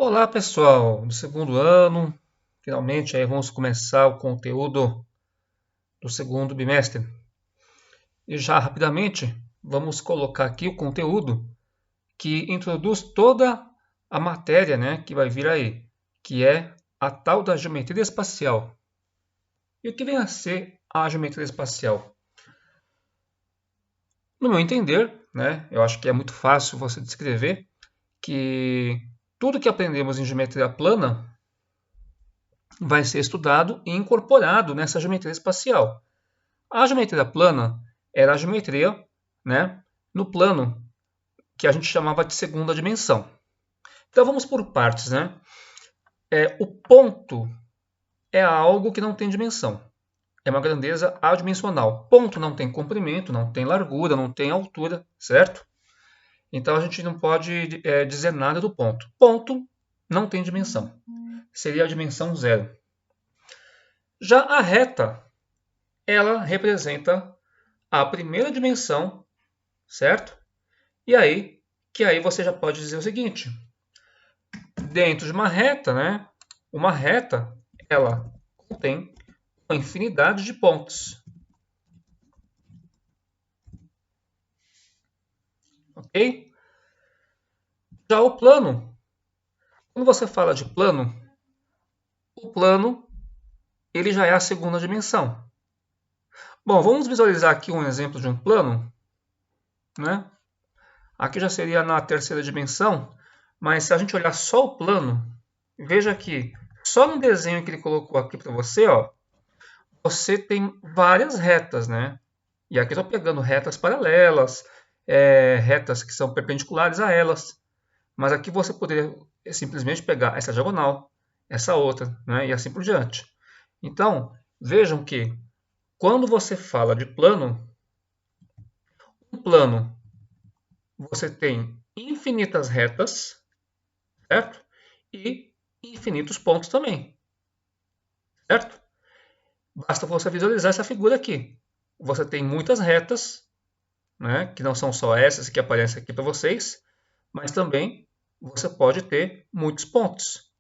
Olá pessoal, do segundo ano, finalmente aí vamos começar o conteúdo do segundo bimestre. E já rapidamente vamos colocar aqui o conteúdo que introduz toda a matéria, né, que vai vir aí, que é a tal da geometria espacial. E o que vem a ser a geometria espacial? No meu entender, né, eu acho que é muito fácil você descrever que tudo que aprendemos em geometria plana vai ser estudado e incorporado nessa geometria espacial. A geometria plana era a geometria, né, no plano que a gente chamava de segunda dimensão. Então vamos por partes, né? O ponto é algo que não tem dimensão. É uma grandeza adimensional. Ponto não tem comprimento, não tem largura, não tem altura, certo? Então a gente não pode dizer nada do ponto. Ponto não tem dimensão. Seria a dimensão zero. Já a reta, ela representa a primeira dimensão, certo? E aí, que aí você já pode dizer o seguinte: dentro de uma reta, né? Uma reta, ela contém uma infinidade de pontos. Ok? Já o plano, quando você fala de plano, o plano ele já é a segunda dimensão. Bom, vamos visualizar aqui um exemplo de um plano, né? Aqui já seria na terceira dimensão, mas se a gente olhar só o plano, veja que só no desenho que ele colocou aqui para você, ó, você tem várias retas, né? E aqui eu estou pegando retas paralelas, retas que são perpendiculares a elas. Mas aqui você poderia simplesmente pegar essa diagonal, essa outra, né? E assim por diante. Então, vejam que quando você fala de plano, um plano você tem infinitas retas, certo? E infinitos pontos também, certo? Basta você visualizar essa figura aqui. Você tem muitas retas, né, que não são só essas que aparecem aqui para vocês, mas também você pode ter muitos pontos.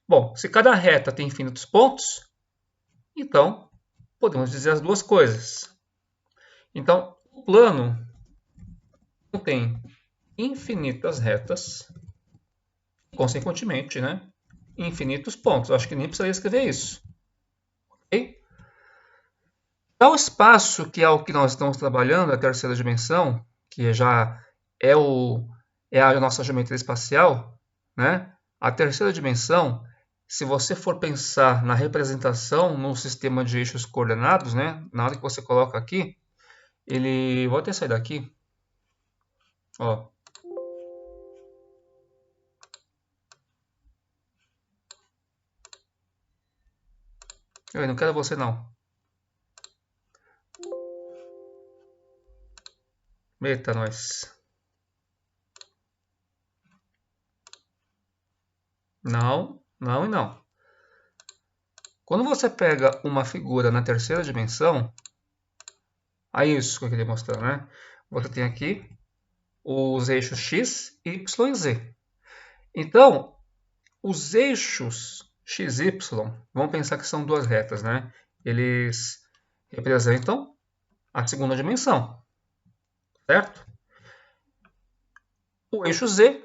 Bom, se cada reta tem infinitos pontos, então podemos dizer as duas coisas. Então, o plano tem infinitas retas, consequentemente, né, infinitos pontos. Eu acho que nem precisaria escrever isso. Okay? Já o espaço, que é o que nós estamos trabalhando, a terceira dimensão, que já é, é a nossa geometria espacial, né? A terceira dimensão, se você for pensar na representação no sistema de eixos coordenados, né? Na hora que você coloca aqui, ele... Vou até sair daqui. Ó. Eu não quero você, não. Eita, nós. Não, não e não. Quando você pega uma figura na terceira dimensão, é isso que eu queria mostrar, né? Você tem aqui os eixos x, y e z. Então, os eixos x, y, vamos pensar que são duas retas, né? Eles representam a segunda dimensão, certo? O eixo z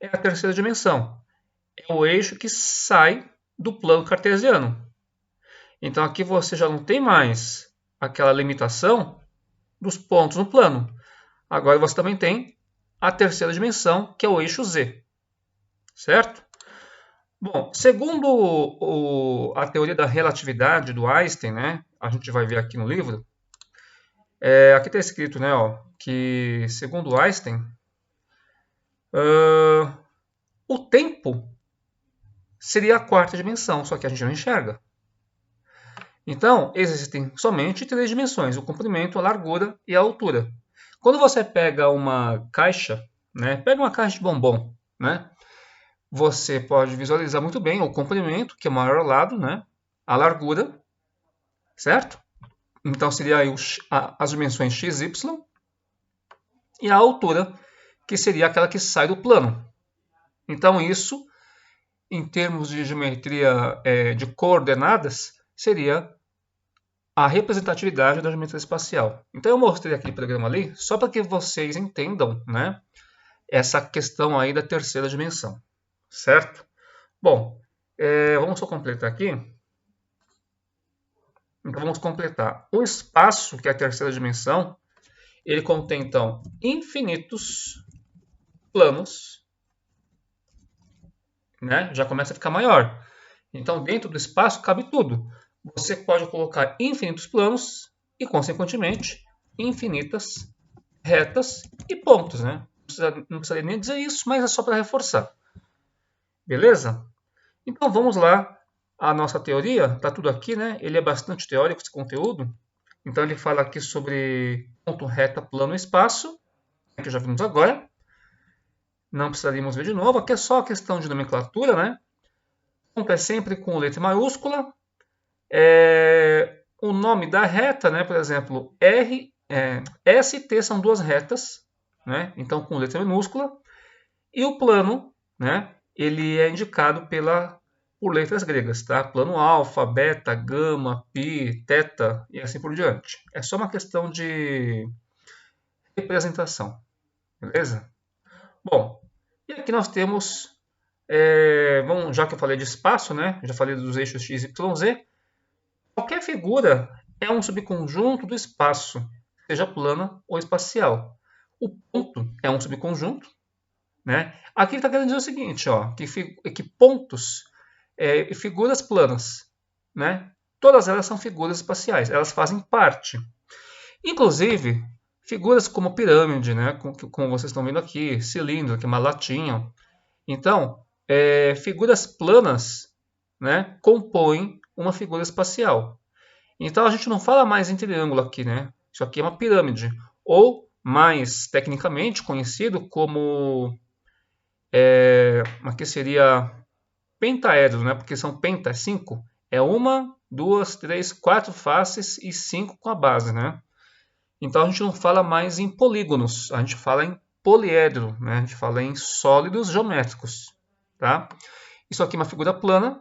é a terceira dimensão. É o eixo que sai do plano cartesiano. Então aqui você já não tem mais aquela limitação dos pontos no plano. Agora você também tem a terceira dimensão, que é o eixo z, certo? Bom, segundo a teoria da relatividade do Einstein, né, a gente vai ver aqui no livro, aqui está escrito, né, ó, que segundo Einstein, o tempo seria a quarta dimensão, só que a gente não enxerga. Então, existem somente três dimensões, o comprimento, a largura e a altura. Quando você pega uma caixa, né, pega uma caixa de bombom, né, você pode visualizar muito bem o comprimento, que é o maior lado, né, a largura, certo? Então seria aí as dimensões x, y, e a altura, que seria aquela que sai do plano. Então isso em termos de geometria de coordenadas, seria a representatividade da geometria espacial. Então eu mostrei aquele programa ali só para que vocês entendam, né, essa questão aí da terceira dimensão, certo? Bom, vamos só completar aqui. Então vamos completar. O espaço, que é a terceira dimensão, ele contém então infinitos planos, né? Já começa a ficar maior. Então dentro do espaço cabe tudo. Você pode colocar infinitos planos e, consequentemente, infinitas retas e pontos, né? Não precisaria nem dizer isso, mas é só para reforçar. Beleza? Então vamos lá. A nossa teoria, está tudo aqui, né? Ele é bastante teórico, esse conteúdo. Então ele fala aqui sobre ponto, reta, plano, espaço, que já vimos agora. Não precisaríamos ver de novo, aqui é só a questão de nomenclatura, né? Ponto é sempre com letra maiúscula. O nome da reta, né? Por exemplo, ST são duas retas, né? Então com letra minúscula. E o plano, né? Ele é indicado por letras gregas, tá? Plano alfa, beta, gama, pi, teta e assim por diante. É só uma questão de representação, beleza? Bom, e aqui nós temos, já que eu falei de espaço, né? Já falei dos eixos x, y, z. Qualquer figura é um subconjunto do espaço, seja plana ou espacial. O ponto é um subconjunto, né? Aqui ele está querendo dizer o seguinte, ó, que pontos, figuras planas, né? Todas elas são figuras espaciais, elas fazem parte. Inclusive, figuras como pirâmide, né? Como vocês estão vendo aqui, cilindro, que é uma latinha. Então, figuras planas, né, compõem uma figura espacial. Então a gente não fala mais em triângulo aqui, né? Isso aqui é uma pirâmide. Ou, mais tecnicamente conhecido como aqui seria pentaedro, né? Porque são penta, 5. É uma, duas, três, quatro faces e 5 com a base, né? Então a gente não fala mais em polígonos, a gente fala em poliedro, né? A gente fala em sólidos geométricos, tá? Isso aqui é uma figura plana,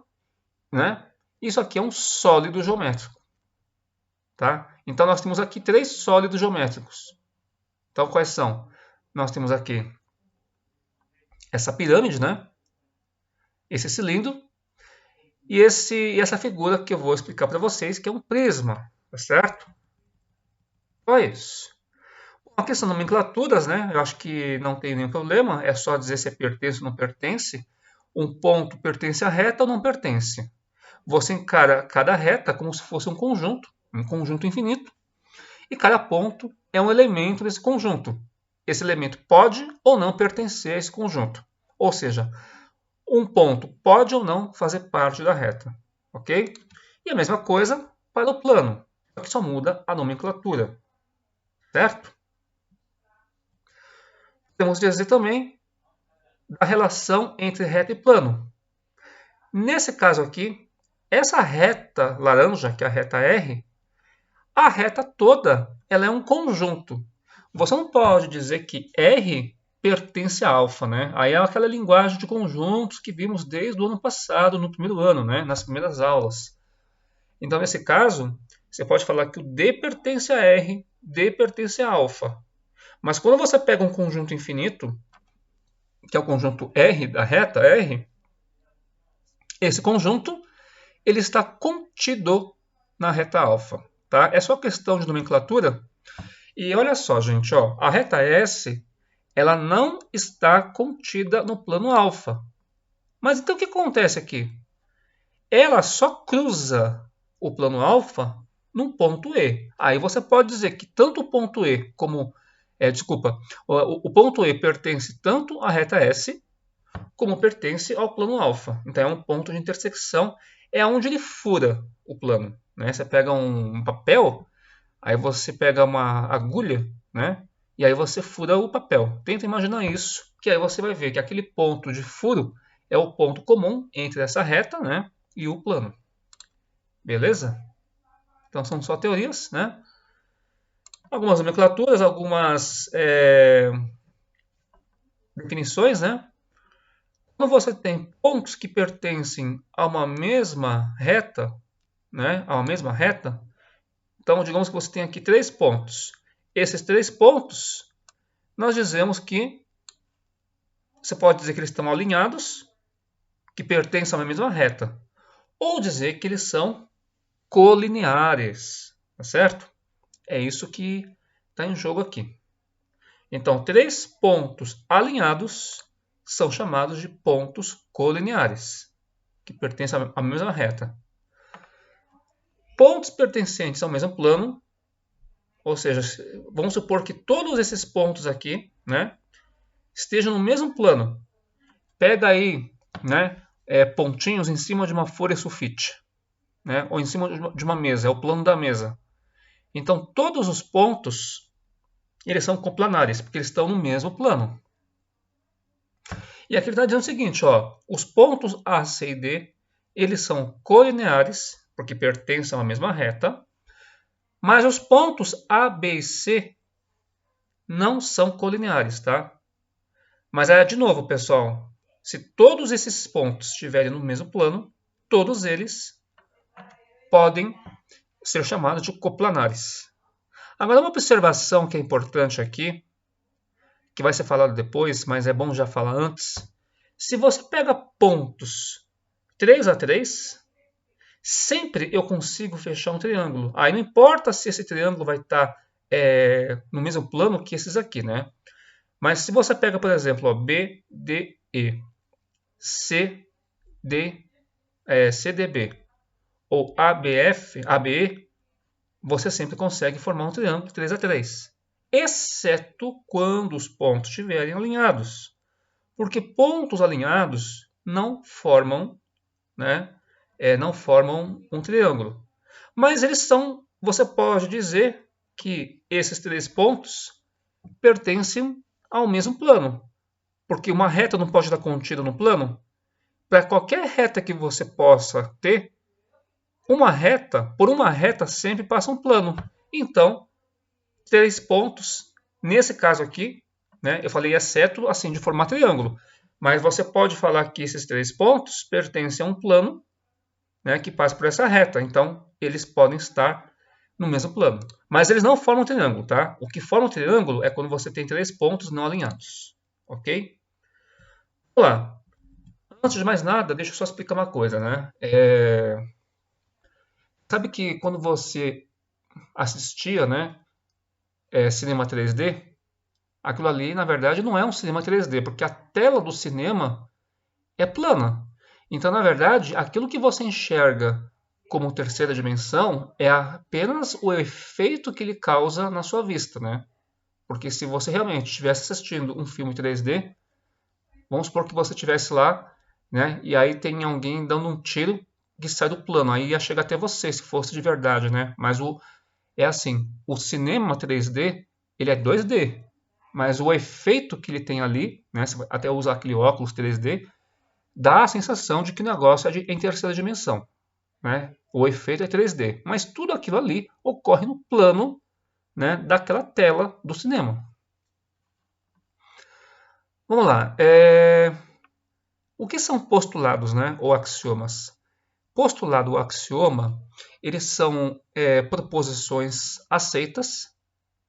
né? Isso aqui é um sólido geométrico, tá? Então nós temos aqui três sólidos geométricos. Então quais são? Nós temos aqui essa pirâmide, né? Esse cilindro e essa figura que eu vou explicar para vocês, que é um prisma, tá certo? Então é isso. A questão de nomenclaturas, né? Eu acho que não tem nenhum problema, é só dizer se pertence ou não pertence. Um ponto pertence à reta ou não pertence. Você encara cada reta como se fosse um conjunto infinito, e cada ponto é um elemento desse conjunto. Esse elemento pode ou não pertencer a esse conjunto. Ou seja, um ponto pode ou não fazer parte da reta. Ok? E a mesma coisa para o plano, só que só muda a nomenclatura. Certo? Podemos dizer também da relação entre reta e plano. Nesse caso aqui, essa reta laranja, que é a reta R, a reta toda ela é um conjunto. Você não pode dizer que R pertence a alfa, né? Aí é aquela linguagem de conjuntos que vimos desde o ano passado, no primeiro ano, né? Nas primeiras aulas. Então, nesse caso, você pode falar que o D pertence a R, D pertence a alfa. Mas quando você pega um conjunto infinito, que é o conjunto R, da reta R, esse conjunto ele está contido na reta alfa. Tá? É só questão de nomenclatura. E olha só, gente, ó, a reta S ela não está contida no plano alfa. Mas então o que acontece aqui? Ela só cruza o plano alfa num ponto E. Aí você pode dizer que tanto o ponto E como... o ponto E pertence tanto à reta S como pertence ao plano alfa. Então é um ponto de intersecção, é onde ele fura o plano. Né? Você pega um papel, aí você pega uma agulha, né? E aí você fura o papel. Tenta imaginar isso, que aí você vai ver que aquele ponto de furo é o ponto comum entre essa reta, né, e o plano. Beleza? Então são só teorias, né? Algumas nomenclaturas, algumas definições, né? Quando você tem pontos que pertencem a uma mesma reta, né, a uma mesma reta, então digamos que você tem aqui 3 pontos. Esses 3 pontos, nós dizemos que você pode dizer que eles estão alinhados, que pertencem a uma mesma reta, ou dizer que eles são colineares, tá certo? É isso que está em jogo aqui. Então, 3 pontos alinhados são chamados de pontos colineares, que pertencem à mesma reta. Pontos pertencentes ao mesmo plano, ou seja, vamos supor que todos esses pontos aqui, né, estejam no mesmo plano. Pega aí, né, pontinhos em cima de uma folha sulfite, né, ou em cima de uma mesa, é o plano da mesa. Então, todos os pontos, eles são coplanares, porque eles estão no mesmo plano. E aqui ele está dizendo o seguinte, ó, os pontos A, C e D, eles são colineares, porque pertencem a uma mesma reta, mas os pontos A, B e C não são colineares, tá? Mas aí, de novo, pessoal, se todos esses pontos estiverem no mesmo plano, todos eles podem ser chamados de coplanares. Agora, uma observação que é importante aqui, que vai ser falado depois, mas é bom já falar antes. Se você pega pontos 3 a 3, sempre eu consigo fechar um triângulo. Aí não importa se esse triângulo vai estar no mesmo plano que esses aqui, né? Mas se você pega, por exemplo, ó, B, D, E, C, D, CDB ou ABF, ABE, você sempre consegue formar um triângulo 3 a 3, exceto quando os pontos estiverem alinhados. Porque pontos alinhados não formam, né, não formam um triângulo. Mas eles são, você pode dizer que esses 3 pontos pertencem ao mesmo plano. Porque uma reta não pode estar contida no plano. Para qualquer reta que você possa ter, por uma reta sempre passa um plano. Então, 3 pontos, nesse caso aqui, né, eu falei exceto assim de formar triângulo. Mas você pode falar que esses 3 pontos pertencem a um plano, né, que passa por essa reta. Então, eles podem estar no mesmo plano. Mas eles não formam triângulo, tá? O que forma um triângulo é quando você tem 3 pontos não alinhados. Ok? Vamos lá. Antes de mais nada, deixa eu só explicar uma coisa, né? Sabe que quando você assistia, né, cinema 3D, aquilo ali, na verdade, não é um cinema 3D, porque a tela do cinema é plana. Então, na verdade, aquilo que você enxerga como terceira dimensão é apenas o efeito que ele causa na sua vista, né? Porque se você realmente estivesse assistindo um filme 3D, vamos supor que você estivesse lá, né? E aí tem alguém dando um tiro que sai do plano. Aí ia chegar até você, se fosse de verdade, né? Mas é assim, o cinema 3D, ele é 2D. Mas o efeito que ele tem ali, né? Você até usar aquele óculos 3D, dá a sensação de que o negócio é em terceira dimensão, né? O efeito é 3D. Mas tudo aquilo ali ocorre no plano, né, daquela tela do cinema. Vamos lá. O que são postulados, né, ou axiomas? Postulado ou axioma, eles são proposições aceitas,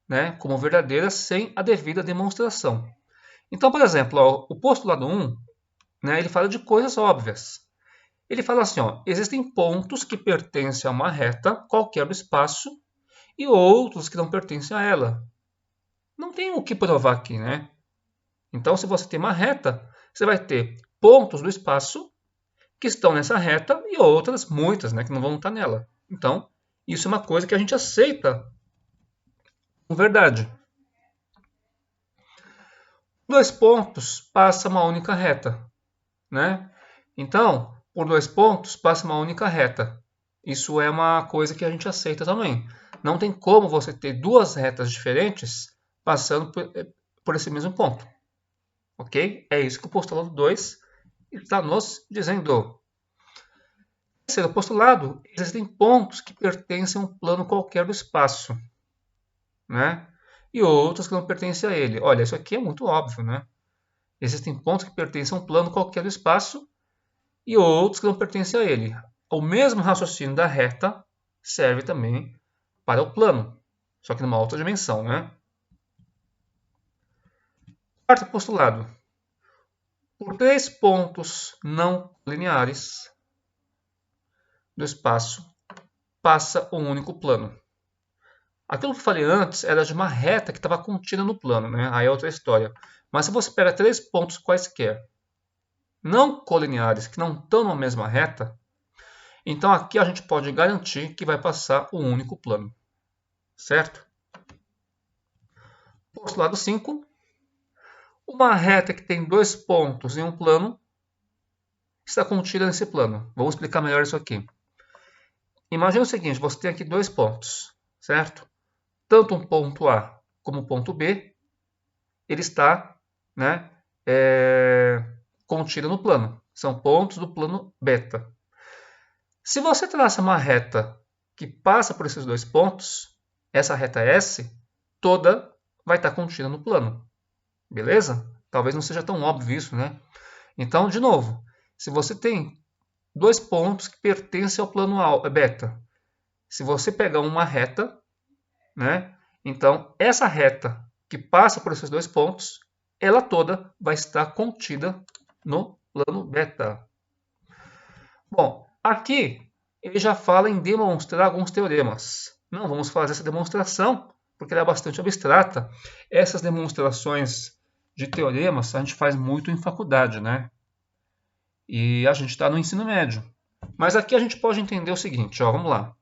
né, como verdadeiras sem a devida demonstração. Então, por exemplo, ó, o postulado 1, né, ele fala de coisas óbvias. Ele fala assim, ó, existem pontos que pertencem a uma reta qualquer do espaço e outros que não pertencem a ela. Não tem o que provar aqui, né? Então, se você tem uma reta, você vai ter pontos do espaço que estão nessa reta e outras, muitas, né, que não vão estar nela. Então, isso é uma coisa que a gente aceita como verdade. 2 pontos passa uma única reta, né? Então, por 2 pontos passa uma única reta. Isso é uma coisa que a gente aceita também. Não tem como você ter 2 retas diferentes passando por esse mesmo ponto. Ok? É isso que o postulado 2 está nos dizendo. Terceiro postulado, existem pontos que pertencem a um plano qualquer do espaço, né? E outros que não pertencem a ele. Olha, isso aqui é muito óbvio, né? Existem pontos que pertencem a um plano qualquer do espaço e outros que não pertencem a ele. O mesmo raciocínio da reta serve também para o plano, só que numa outra dimensão, né? Quarto postulado. Por 3 pontos não lineares do espaço, passa um único plano. Aquilo que eu falei antes era de uma reta que estava contida no plano, né? Aí é outra história. Mas se você pega 3 pontos quaisquer, não colineares, que não estão na mesma reta, então aqui a gente pode garantir que vai passar um único plano. Certo? Postulado 5. Uma reta que tem 2 pontos em um plano está contida nesse plano. Vamos explicar melhor isso aqui. Imagina o seguinte, você tem aqui 2 pontos, certo? Tanto um ponto A como um ponto B, ele está, né, contido no plano. São pontos do plano beta. Se você traça uma reta que passa por esses 2 pontos, essa reta S, toda vai estar contida no plano. Beleza? Talvez não seja tão óbvio isso, né? Então, de novo, se você tem 2 pontos que pertencem ao plano beta, se você pegar uma reta, né? Então, essa reta que passa por esses 2 pontos, ela toda vai estar contida no plano beta. Bom, aqui ele já fala em demonstrar alguns teoremas. Não vamos fazer essa demonstração, porque ela é bastante abstrata. Essas demonstrações de teoremas a gente faz muito em faculdade, né? E a gente está no ensino médio. Mas aqui a gente pode entender o seguinte, ó, vamos lá.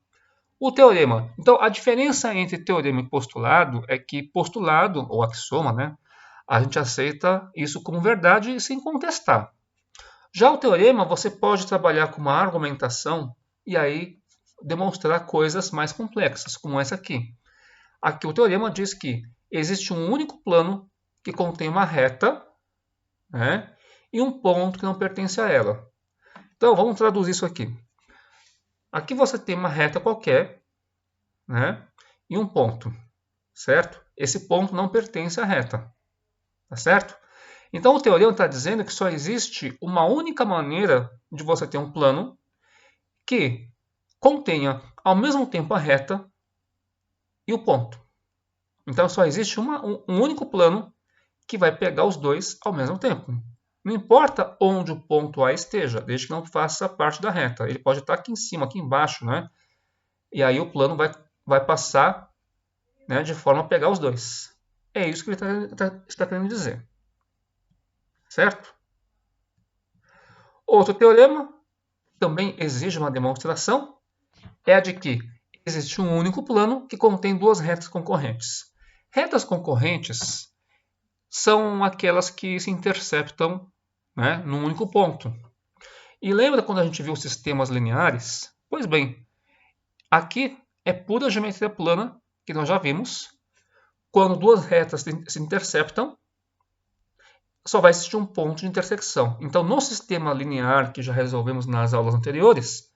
O teorema. Então, a diferença entre teorema e postulado é que postulado, ou axioma, né? A gente aceita isso como verdade sem contestar. Já o teorema, você pode trabalhar com uma argumentação e aí demonstrar coisas mais complexas, como essa aqui. Aqui o teorema diz que existe um único plano que contém uma reta, né, e um ponto que não pertence a ela. Então, vamos traduzir isso aqui. Aqui você tem uma reta qualquer, né, e um ponto, certo? Esse ponto não pertence à reta, tá certo? Então, o teorema está dizendo que só existe uma única maneira de você ter um plano que contenha ao mesmo tempo a reta e o ponto. Então, só existe um único plano que vai pegar os dois ao mesmo tempo. Não importa onde o ponto A esteja, desde que não faça parte da reta. Ele pode estar aqui em cima, aqui embaixo, né? E aí o plano vai passar, né, de forma a pegar os dois. É isso que ele está querendo dizer. Certo? Outro teorema, também exige uma demonstração, é a de que existe um único plano que contém 2 retas concorrentes. Retas concorrentes são aquelas que se interceptam, né, num único ponto. E lembra quando a gente viu sistemas lineares? Pois bem, aqui é pura geometria plana, que nós já vimos. Quando 2 retas se interceptam, só vai existir um ponto de intersecção. Então, no sistema linear que já resolvemos nas aulas anteriores,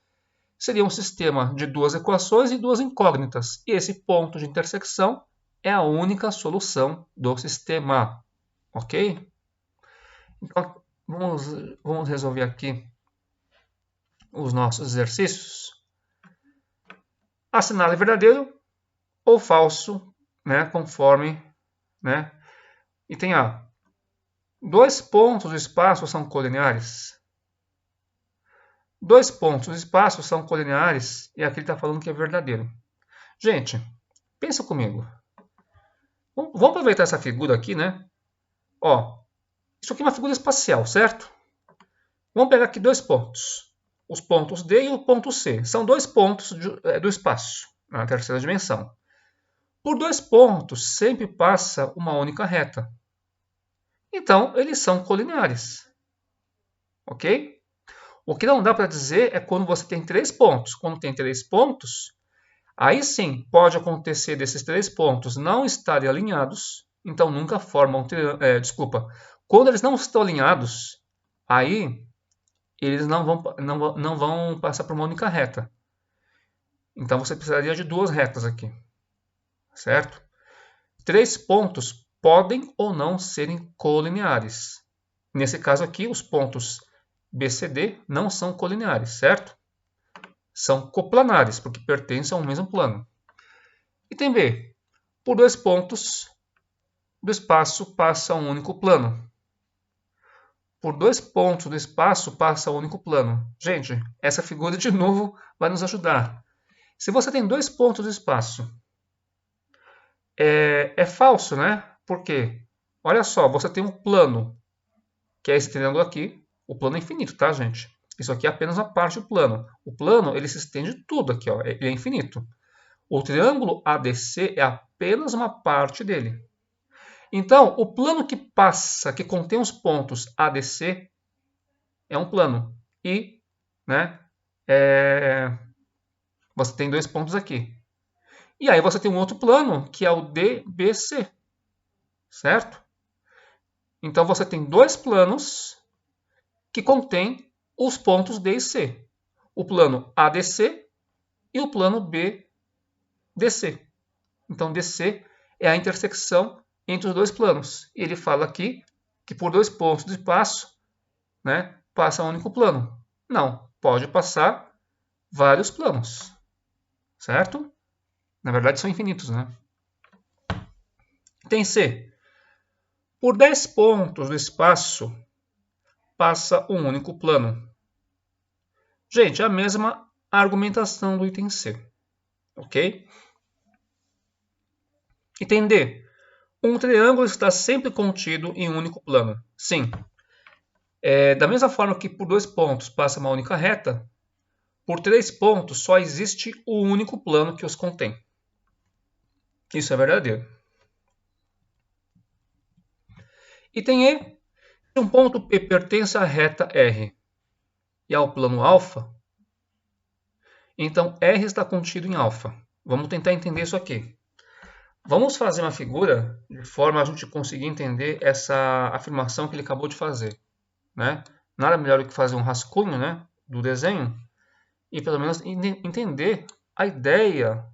seria um sistema de 2 equações e 2 incógnitas. E esse ponto de intersecção é a única solução do sistema. Ok? Então, vamos resolver aqui os nossos exercícios. Assinale verdadeiro ou falso, né, conforme, né? Item A. 2 pontos do espaço são colineares. 2 pontos do espaço são colineares e aqui ele está falando que é verdadeiro. Gente, pensa comigo. Vamos aproveitar essa figura aqui, né? Ó, isso aqui é uma figura espacial, certo? Vamos pegar aqui 2 pontos. Os pontos D e o ponto C. São 2 pontos do espaço, na terceira dimensão. Por 2 pontos sempre passa uma única reta. Então, eles são colineares. Ok? O que não dá para dizer é quando você tem 3 pontos. Quando tem 3 pontos, aí sim pode acontecer desses 3 pontos não estarem alinhados, então nunca formam desculpa. Quando eles não estão alinhados, aí eles não vão passar por uma única reta. Então você precisaria de 2 retas aqui, certo? 3 pontos podem ou não serem colineares. Nesse caso aqui, os pontos BCD não são colineares, certo? São coplanares, porque pertencem ao mesmo plano. Item B. Por dois pontos do espaço passa um único plano. Por dois pontos do espaço passa um único plano. Gente, essa figura de novo vai nos ajudar. Se você tem dois pontos do espaço, é falso, né? Por quê? Olha só, você tem um plano, que é esse triângulo aqui. O plano é infinito, tá, gente? Isso aqui é apenas uma parte do plano. O plano, ele se estende tudo aqui, ó. Ele é infinito. O triângulo ADC é apenas uma parte dele. Então, o plano que passa, que contém os pontos ADC, é um plano. E, né, você tem dois pontos aqui. E aí você tem um outro plano, que é o DBC, certo? Então, você tem dois planos que contêm os pontos D e C. O plano ADC e o plano BDC. Então, DC é a intersecção entre os dois planos. E ele fala aqui que por dois pontos do espaço, né, passa um único plano. Não, pode passar vários planos, certo? Na verdade, são infinitos, né? Tem C. Por 10 pontos do espaço, passa um único plano. Gente, a mesma argumentação do item C, ok? Item D. Um triângulo está sempre contido em um único plano. Sim. Da mesma forma que por dois pontos passa uma única reta, por três pontos só existe o único plano que os contém. Isso é verdadeiro. Item E. Se um ponto P pertence à reta R e ao plano alfa, então R está contido em alfa. Vamos tentar entender isso aqui. Vamos fazer uma figura de forma a gente conseguir entender essa afirmação que ele acabou de fazer, né? Nada melhor do que fazer um rascunho, né, do desenho e pelo menos entender a ideia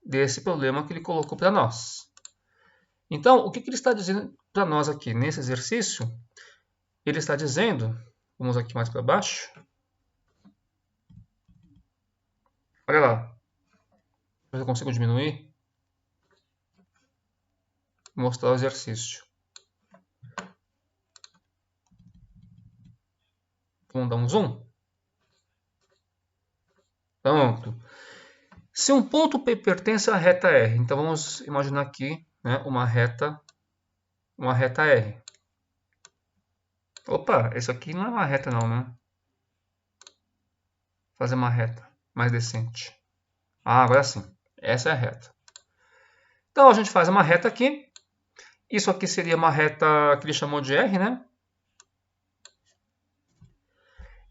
desse problema que ele colocou para nós. Então, o que ele está dizendo para nós aqui nesse exercício? Ele está dizendo, vamos aqui mais para baixo, olha lá, eu consigo diminuir, mostrar o exercício. Vamos dar um zoom? Pronto. Se um ponto P pertence à reta R, então vamos imaginar aqui, né, uma reta R. Opa, isso aqui não é uma reta não, né? Fazer uma reta mais decente. Ah, agora sim. Essa é a reta. Então a gente faz uma reta aqui. Isso aqui seria uma reta que ele chamou de R, né?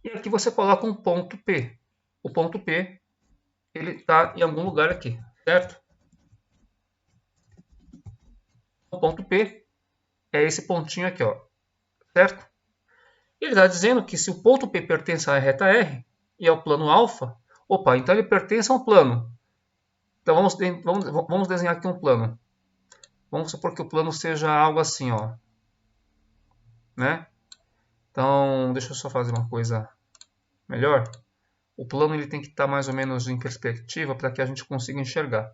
E aqui você coloca um ponto P. O ponto P, ele está em algum lugar aqui, certo? O ponto P é esse pontinho aqui, ó, certo? Ele está dizendo que se o ponto P pertence à reta R e ao plano alfa, opa, então ele pertence a um plano. Então vamos desenhar aqui um plano. Vamos supor que o plano seja algo assim, ó, né? Então, deixa eu só fazer uma coisa melhor. O plano ele tem que estar mais ou menos em perspectiva para que a gente consiga enxergar.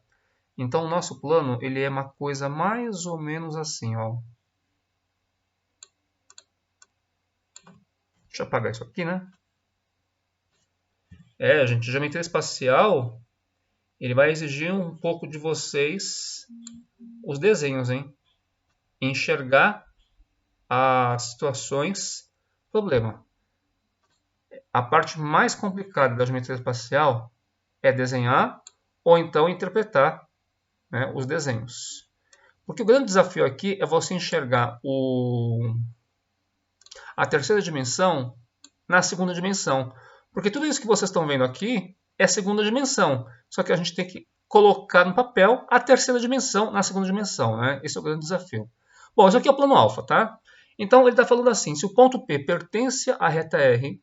Então, o nosso plano ele é uma coisa mais ou menos assim, ó. Deixa eu apagar isso aqui, né? Gente, geometria espacial, ele vai exigir um pouco de vocês os desenhos, hein? Enxergar as situações, problema. A parte mais complicada da geometria espacial é desenhar ou então interpretar, né, os desenhos. Porque o grande desafio aqui é você enxergar a terceira dimensão na segunda dimensão. Porque tudo isso que vocês estão vendo aqui é segunda dimensão. Só que a gente tem que colocar no papel a terceira dimensão na segunda dimensão, né? Esse é o grande desafio. Bom, isso aqui é o plano alfa, tá? Então ele está falando assim, se o ponto P pertence à reta R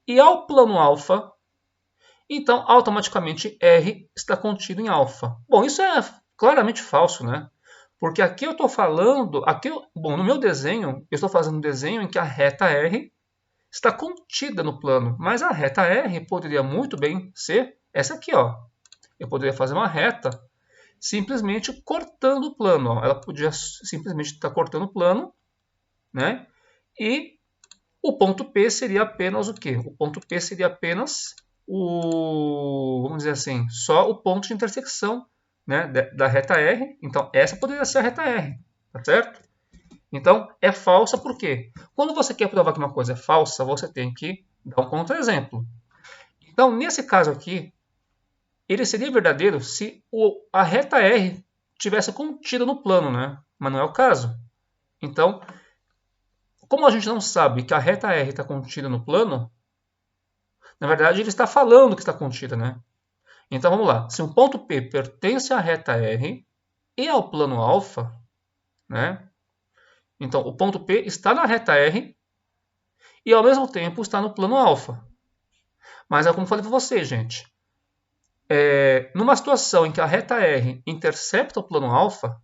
e ao plano alfa, então automaticamente R está contido em alfa. Bom, isso é claramente falso, né? Porque aqui eu estou falando, bom, no meu desenho, eu estou fazendo um desenho em que a reta R está contida no plano, mas a reta R poderia muito bem ser essa aqui, ó. Eu poderia fazer uma reta simplesmente cortando o plano, ó. Ela podia simplesmente estar cortando o plano, né? E o ponto P seria apenas o quê? O ponto P seria apenas vamos dizer assim, só o ponto de intersecção, né, da reta R. Então, essa poderia ser a reta R, tá certo? Então, é falsa por quê? Quando você quer provar que uma coisa é falsa, você tem que dar um contra-exemplo. Então, nesse caso aqui, ele seria verdadeiro se a reta R tivesse contida no plano, né? Mas não é o caso. Então, como a gente não sabe que a reta R está contida no plano, na verdade ele está falando que está contida, né? Então vamos lá. Se um ponto P pertence à reta R e ao plano alfa, né? Então o ponto P está na reta R e ao mesmo tempo está no plano alfa. Mas é como eu falei para vocês, gente. Numa situação em que a reta R intercepta o plano alfa,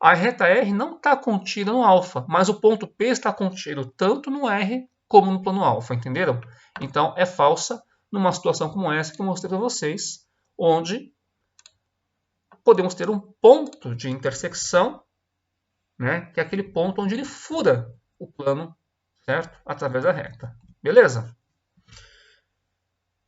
a reta R não está contida no alfa, mas o ponto P está contido tanto no R como no plano alfa, entenderam? Então é falsa numa situação como essa que eu mostrei para vocês, onde podemos ter um ponto de intersecção, né, que é aquele ponto onde ele fura o plano, certo? Através da reta. Beleza?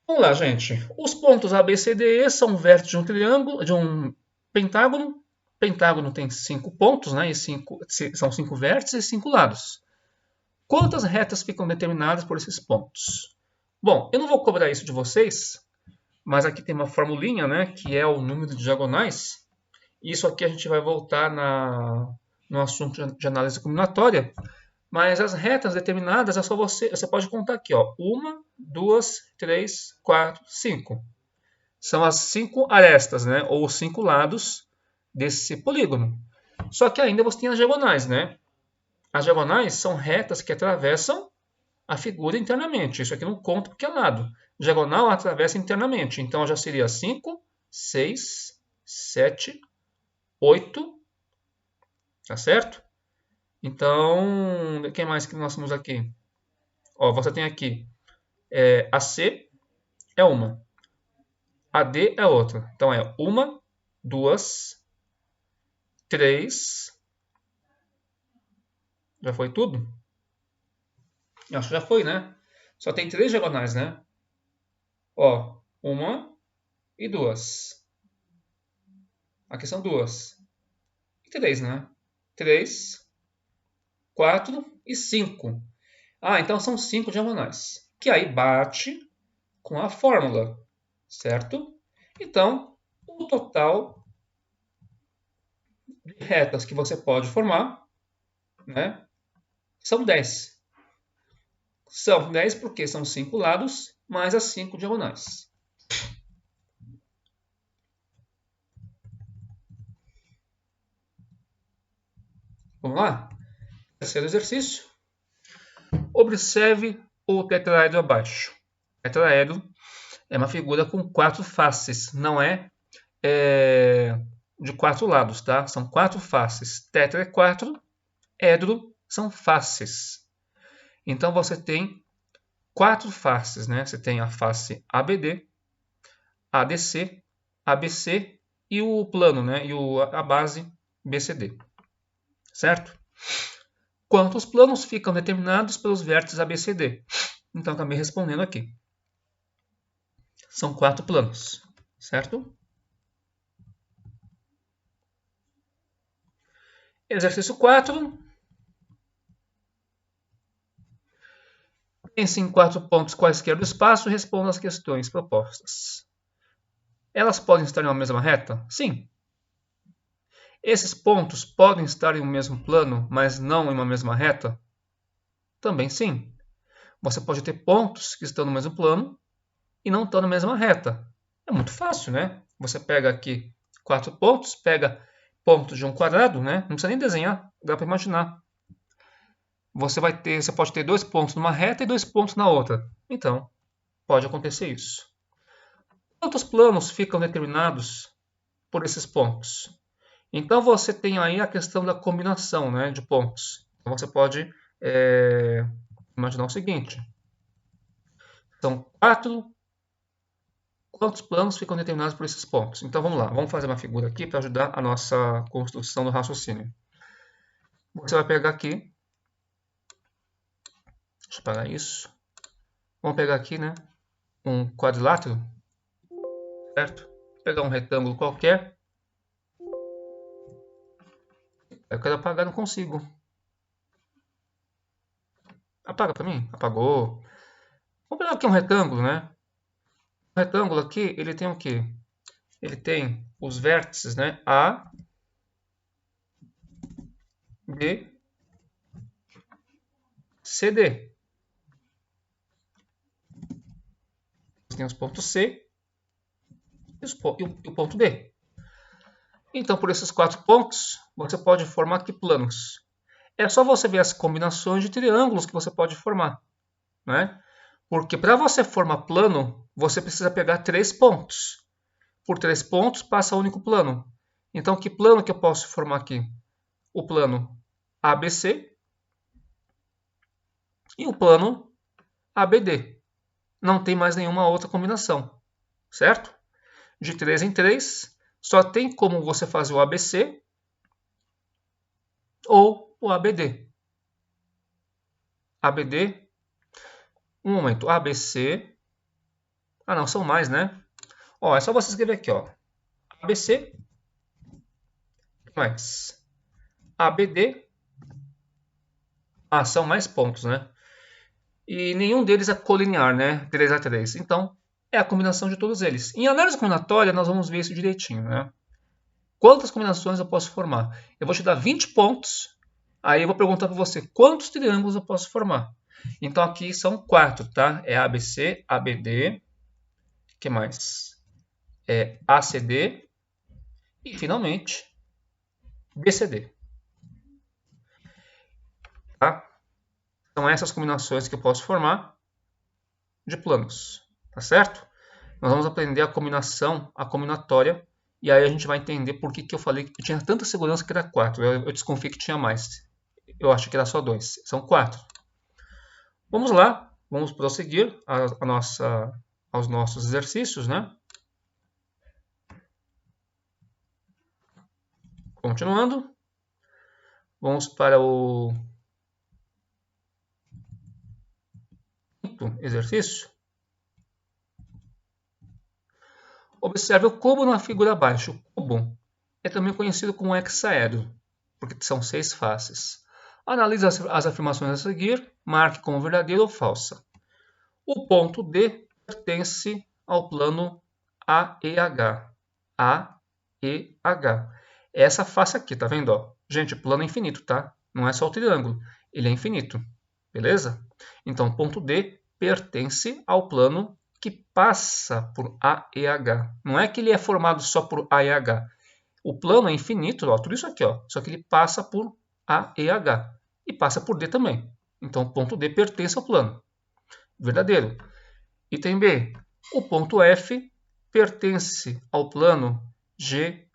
Vamos lá, gente. Os pontos A, B, C, D, E são vértices de um triângulo, de um pentágono. Pentágono tem 5 pontos, né? E são 5 vértices e 5 lados. Quantas retas ficam determinadas por esses pontos? Bom, eu não vou cobrar isso de vocês, mas aqui tem uma formulinha, né? Que é o número de diagonais. Isso aqui a gente vai voltar no assunto de análise combinatória. Mas as retas determinadas é só você pode contar aqui, ó. 1, 2, 3, 4, 5. São as 5 arestas, né? Ou os 5 lados desse polígono. Só que ainda você tem as diagonais, né? As diagonais são retas que atravessam a figura internamente. Isso aqui não conta porque é lado. Diagonal atravessa internamente. Então já seria 5, 6, 7, 8. Tá certo? Então, quem mais que nós temos aqui? Ó, você tem aqui a C é uma, a D é outra. Então é 1, 2, 3. Já foi tudo? Acho que já foi, né? Só tem 3 diagonais, né? Ó, 1 e 2. Aqui são 2. E 3, né? 3, 4 e 5. Ah, então são 5 diagonais. Que aí bate com a fórmula, certo? Então, o total de retas que você pode formar, né, são 10. São 10 porque são 5 lados mais as 5 diagonais. Vamos lá? Terceiro exercício. Observe o tetraedro abaixo. O tetraedro é uma figura com 4 faces, não é de 4 lados, tá? São 4 faces. Tetra é 4, edro são faces. Então você tem 4 faces, né? Você tem a face ABD, ADC, ABC e o plano, né? E a base BCD. Certo? Quantos planos ficam determinados pelos vértices ABCD? Então, acabei respondendo aqui. São 4 planos, certo? Exercício 4. Pense em 4 pontos quaisquer do espaço e responda as questões propostas. Elas podem estar em uma mesma reta? Sim. Esses pontos podem estar em um mesmo plano, mas não em uma mesma reta? Também sim. Você pode ter pontos que estão no mesmo plano e não estão na mesma reta. É muito fácil, né? Você pega aqui 4 pontos, pega pontos de um quadrado, né? Não precisa nem desenhar, dá para imaginar. Você pode ter 2 pontos numa reta e 2 pontos na outra. Então, pode acontecer isso. Quantos planos ficam determinados por esses pontos? Então você tem aí a questão da combinação, né, de pontos. Então você pode imaginar o seguinte: são 4. Quantos planos ficam determinados por esses pontos? Então vamos lá, vamos fazer uma figura aqui para ajudar a nossa construção do raciocínio. Você vai pegar aqui, deixa eu parar isso. Vamos pegar aqui, né, um quadrilátero, certo? Vou pegar um retângulo qualquer. Eu quero apagar, não consigo. Apaga para mim? Apagou. Vamos pegar aqui um retângulo, né? O retângulo aqui, ele tem o quê? Ele tem os vértices, né? A, B, C, D. Tem os pontos C e o ponto D. Então, por esses 4 pontos, você pode formar aqui planos. É só você ver as combinações de triângulos que você pode formar, né? Porque para você formar plano, você precisa pegar 3 pontos. Por 3 pontos, passa o único plano. Então, que plano que eu posso formar aqui? O plano ABC e o plano ABD. Não tem mais nenhuma outra combinação, certo? De 3 em 3, só tem como você fazer o ABC ou o ABD. ABD, um momento, ABC. Ah, não, são mais, né? Ó, é só você escrever aqui, ó. ABC mais ABD. Ah, são mais pontos, né? E nenhum deles é colinear, né? 3 a 3. Então, é a combinação de todos eles. Em análise combinatória, nós vamos ver isso direitinho, né? Quantas combinações eu posso formar? Eu vou te dar 20 pontos, aí eu vou perguntar para você quantos triângulos eu posso formar. Então, aqui são 4, tá? É ABC, ABD, o que mais? É ACD e, finalmente, BCD. Tá? São essas combinações que eu posso formar de planos, tá certo? Nós vamos aprender a combinação, a combinatória, e aí a gente vai entender por que eu falei que tinha tanta segurança que era 4. Eu desconfiei que tinha mais. Eu acho que era só 2. São 4. Vamos lá, vamos prosseguir aos nossos exercícios, né? Continuando, vamos para o quinto exercício. Observe o cubo na figura abaixo. O cubo é também conhecido como hexaedro, porque são 6 faces. Analise as afirmações a seguir, marque como verdadeira ou falsa. O ponto D pertence ao plano AEH. AEH. Essa face aqui, tá vendo? Ó? Gente, plano é infinito, tá? Não é só o triângulo, ele é infinito. Beleza? Então, o ponto D pertence ao plano que passa por AEH. Não é que ele é formado só por AEH. O plano é infinito, ó, tudo isso aqui, ó, só que ele passa por AEH e passa por D também. Então, o ponto D pertence ao plano. Verdadeiro. Item B. O ponto F pertence ao plano GHE.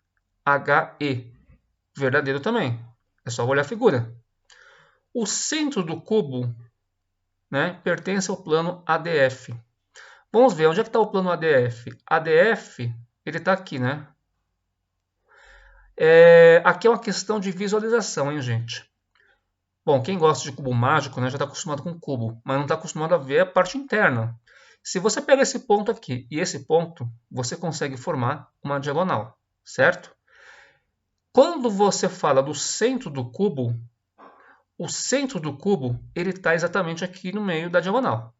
Verdadeiro também. É só olhar a figura. O centro do cubo, né, pertence ao plano ADF. Vamos ver, onde é que está o plano ADF? ADF, ele está aqui, né? Aqui é uma questão de visualização, hein, gente? Bom, quem gosta de cubo mágico, né, já está acostumado com cubo, mas não está acostumado a ver a parte interna. Se você pega esse ponto aqui e esse ponto, você consegue formar uma diagonal, certo? Quando você fala do centro do cubo, o centro do cubo ele está exatamente aqui no meio da diagonal.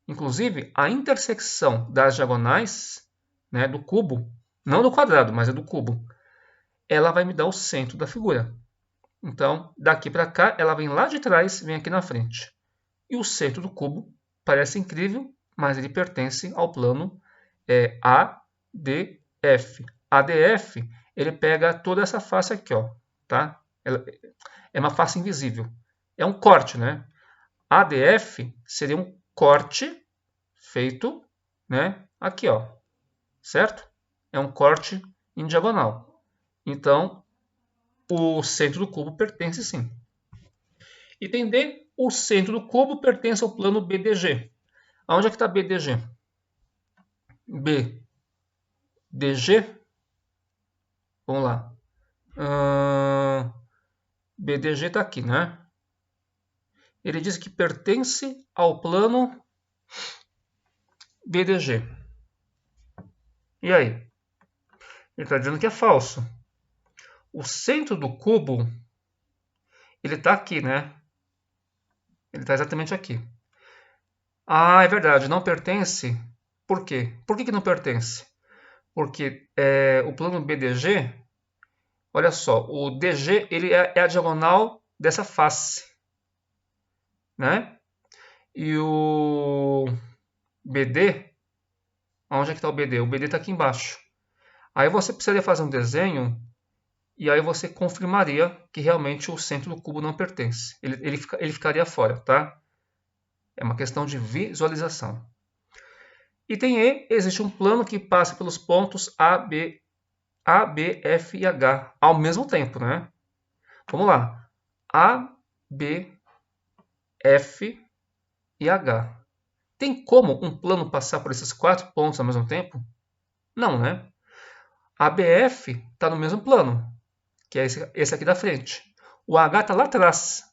Inclusive, a intersecção das diagonais, né, do cubo, não do quadrado, mas é do cubo, ela vai me dar o centro da figura. Então, daqui para cá, ela vem lá de trás, vem aqui na frente. E o centro do cubo parece incrível, mas ele pertence ao plano ADF. ADF, ele pega toda essa face aqui, ó, tá? É uma face invisível. É um corte, né? ADF seria um corte feito, né, aqui, ó, certo? É um corte em diagonal. Então, o centro do cubo pertence sim. Item D, o centro do cubo pertence ao plano BDG. Onde é que está BDG? BDG, vamos lá. BDG está aqui, né? Ele diz que pertence ao plano BDG. E aí? Ele está dizendo que é falso. O centro do cubo, ele está aqui, né? Ele está exatamente aqui. Ah, é verdade, não pertence. Por quê? Por que não pertence? Porque o plano BDG, olha só, o DG ele é a diagonal dessa face, né? E o BD, onde é que está o BD? O BD está aqui embaixo. Aí você precisaria fazer um desenho e aí você confirmaria que realmente o centro do cubo não pertence. Ele ficaria fora, tá? É uma questão de visualização. Item E, existe um plano que passa pelos pontos A, B, F e H ao mesmo tempo, né? Vamos lá. A, B, F e H. Tem como um plano passar por esses 4 pontos ao mesmo tempo? Não, né? A BF está no mesmo plano, que é esse aqui da frente. O H está lá atrás.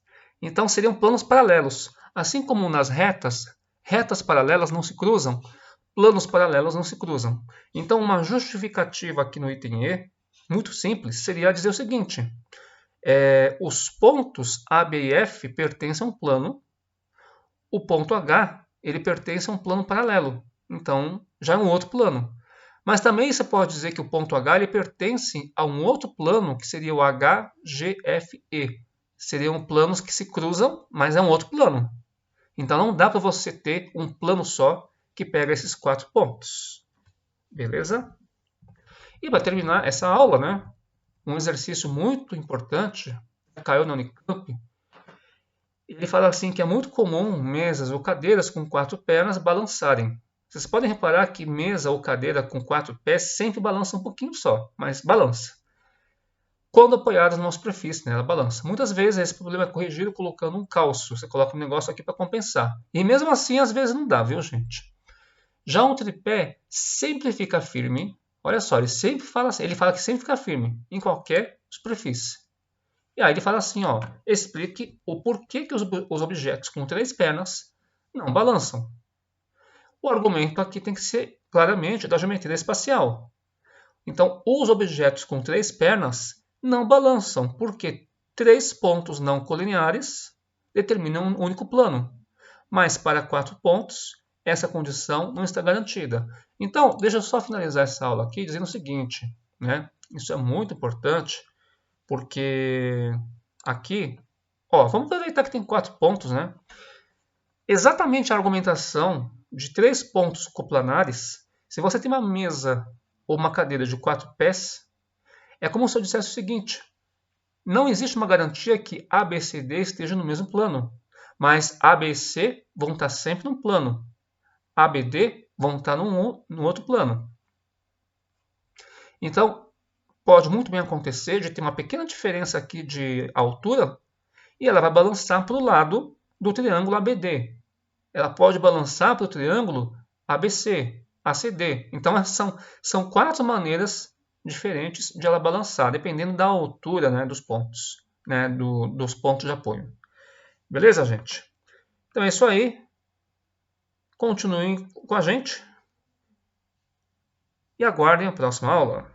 Então seriam planos paralelos. Assim como nas retas, retas paralelas não se cruzam, planos paralelos não se cruzam. Então uma justificativa aqui no item E, muito simples, seria dizer o seguinte. Os pontos A, B e F pertencem a um plano. O ponto H ele pertence a um plano paralelo. Então já é um outro plano. Mas também você pode dizer que o ponto H ele pertence a um outro plano, que seria o HGFE. Seriam planos que se cruzam, mas é um outro plano. Então não dá para você ter um plano só que pega esses 4 pontos. Beleza? E para terminar essa aula, né, um exercício muito importante, caiu na Unicamp, ele fala assim que é muito comum mesas ou cadeiras com 4 pernas balançarem. Vocês podem reparar que mesa ou cadeira com 4 pés sempre balança um pouquinho só, mas balança. Quando apoiadas numa superfície, né, ela balança. Muitas vezes esse problema é corrigido colocando um calço. Você coloca um negócio aqui para compensar. E mesmo assim, às vezes não dá, viu, gente? Já um tripé sempre fica firme. Olha só, ele fala que sempre fica firme em qualquer superfície. E aí ele fala assim, ó, explique o porquê que os objetos com 3 pernas não balançam. O argumento aqui tem que ser claramente da geometria espacial. Então, os objetos com 3 pernas não balançam, porque 3 pontos não colineares determinam um único plano. Mas para 4 pontos, essa condição não está garantida. Então, deixa eu só finalizar essa aula aqui dizendo o seguinte, né? Isso é muito importante, porque aqui, ó, vamos aproveitar que tem 4 pontos, né? Exatamente a argumentação de 3 pontos coplanares, se você tem uma mesa ou uma cadeira de 4 pés, é como se eu dissesse o seguinte: não existe uma garantia que A, B, C e D estejam no mesmo plano, mas A, B e C vão estar sempre num plano. A, B e D vão estar num outro plano. Então, pode muito bem acontecer de ter uma pequena diferença aqui de altura e ela vai balançar para o lado do triângulo ABD. Ela pode balançar para o triângulo ABC, ACD. Então, são 4 maneiras diferentes de ela balançar, dependendo da altura, né, dos pontos, né, dos pontos de apoio. Beleza, gente? Então é isso aí. Continuem com a gente e aguardem a próxima aula.